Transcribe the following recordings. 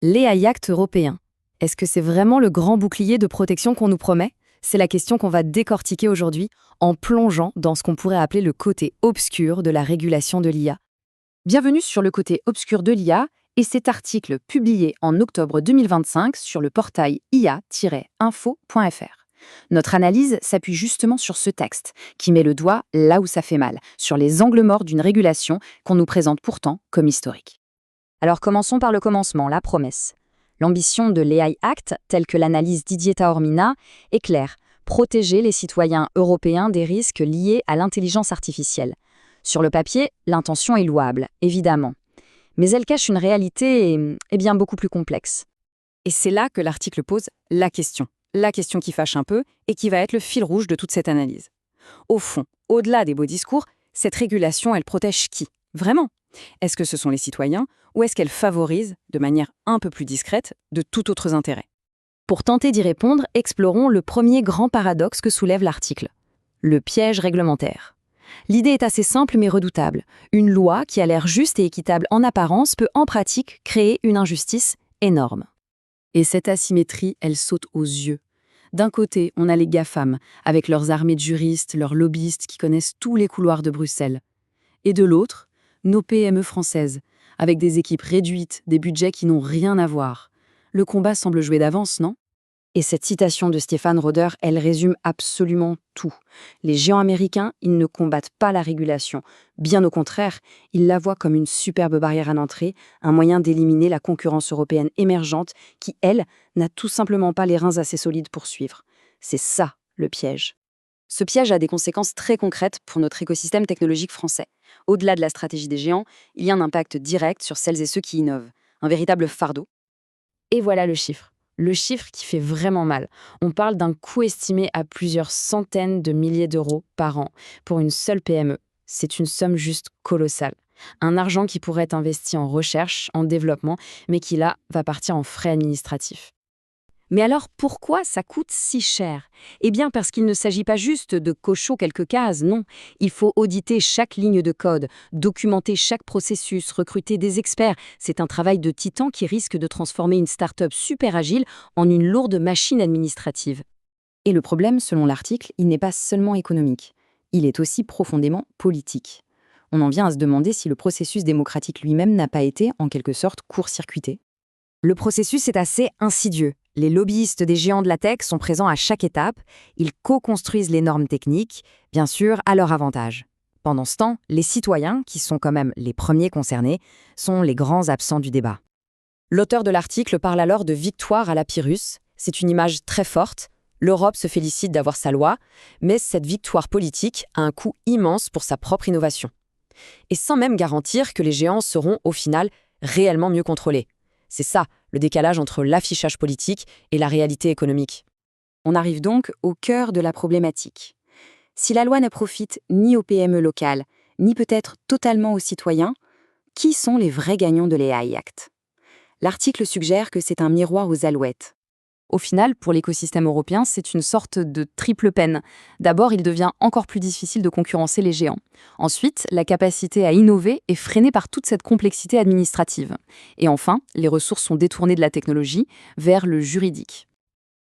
L'AI Act européen. Est-ce que c'est vraiment le grand bouclier de protection qu'on nous promet? C'est la question qu'on va décortiquer aujourd'hui en plongeant dans ce qu'on pourrait appeler le côté obscur de la régulation de l'IA. Bienvenue sur le côté obscur de l'IA et cet article publié en octobre 2025 sur le portail ia-info.fr. Notre analyse s'appuie justement sur ce texte qui met le doigt là où ça fait mal, sur les angles morts d'une régulation qu'on nous présente pourtant comme historique. Alors commençons par le commencement, la promesse. L'ambition de l'AI Act, telle que l'analyse Didier Taormina, est claire: protéger les citoyens européens des risques liés à l'intelligence artificielle. Sur le papier, l'intention est louable, évidemment. Mais elle cache une réalité, bien beaucoup plus complexe. Et c'est là que l'article pose la question qui fâche un peu et qui va être le fil rouge de toute cette analyse. Au fond, au-delà des beaux discours, cette régulation, elle protège qui? Vraiment? Est-ce que ce sont les citoyens ou est-ce qu'elle favorise, de manière un peu plus discrète, de tout autres intérêts? Pour tenter d'y répondre, explorons le premier grand paradoxe que soulève l'article: le piège réglementaire. L'idée est assez simple mais redoutable. Une loi qui a l'air juste et équitable en apparence peut en pratique créer une injustice énorme. Et cette asymétrie, elle saute aux yeux. D'un côté, on a les GAFAM, avec leurs armées de juristes, leurs lobbyistes qui connaissent tous les couloirs de Bruxelles. Et de l'autre, nos PME françaises, avec des équipes réduites, des budgets qui n'ont rien à voir. Le combat semble joué d'avance, non? Et cette citation de Stéphane Roeder, elle résume absolument tout. Les géants américains, ils ne combattent pas la régulation. Bien au contraire, ils la voient comme une superbe barrière à l'entrée, un moyen d'éliminer la concurrence européenne émergente qui, elle, n'a tout simplement pas les reins assez solides pour suivre. C'est ça, le piège. Ce piège a des conséquences très concrètes pour notre écosystème technologique français. Au-delà de la stratégie des géants, il y a un impact direct sur celles et ceux qui innovent. Un véritable fardeau. Et voilà le chiffre. Le chiffre qui fait vraiment mal. On parle d'un coût estimé à plusieurs centaines de milliers d'euros par an pour une seule PME. C'est une somme juste colossale. Un argent qui pourrait être investi en recherche, en développement, mais qui là va partir en frais administratifs. Mais alors pourquoi ça coûte si cher? Eh bien parce qu'il ne s'agit pas juste de cocher quelques cases, non. Il faut auditer chaque ligne de code, documenter chaque processus, recruter des experts. C'est un travail de titan qui risque de transformer une start-up super agile en une lourde machine administrative. Et le problème, selon l'article, il n'est pas seulement économique. Il est aussi profondément politique. On en vient à se demander si le processus démocratique lui-même n'a pas été, en quelque sorte, court-circuité. Le processus est assez insidieux. Les lobbyistes des géants de la tech sont présents à chaque étape. Ils co-construisent les normes techniques, bien sûr, à leur avantage. Pendant ce temps, les citoyens, qui sont quand même les premiers concernés, sont les grands absents du débat. L'auteur de l'article parle alors de victoire à la Pyrrhus. C'est une image très forte. L'Europe se félicite d'avoir sa loi, mais cette victoire politique a un coût immense pour sa propre innovation. Et sans même garantir que les géants seront, au final, réellement mieux contrôlés. C'est ça, le décalage entre l'affichage politique et la réalité économique. On arrive donc au cœur de la problématique. Si la loi ne profite ni aux PME locales, ni peut-être totalement aux citoyens, qui sont les vrais gagnants de l'AI Act? L'article suggère que c'est un miroir aux alouettes. Au final, pour l'écosystème européen, c'est une sorte de triple peine. D'abord, il devient encore plus difficile de concurrencer les géants. Ensuite, la capacité à innover est freinée par toute cette complexité administrative. Et enfin, les ressources sont détournées de la technologie vers le juridique.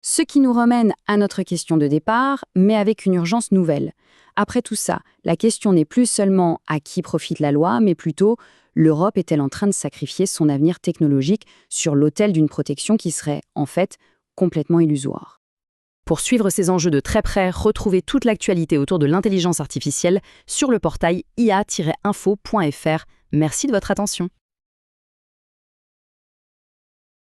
Ce qui nous ramène à notre question de départ, mais avec une urgence nouvelle. Après tout ça, la question n'est plus seulement à qui profite la loi, mais plutôt l'Europe est-elle en train de sacrifier son avenir technologique sur l'autel d'une protection qui serait, en fait, complètement illusoire. Pour suivre ces enjeux de très près, retrouvez toute l'actualité autour de l'intelligence artificielle sur le portail ia-info.fr. Merci de votre attention.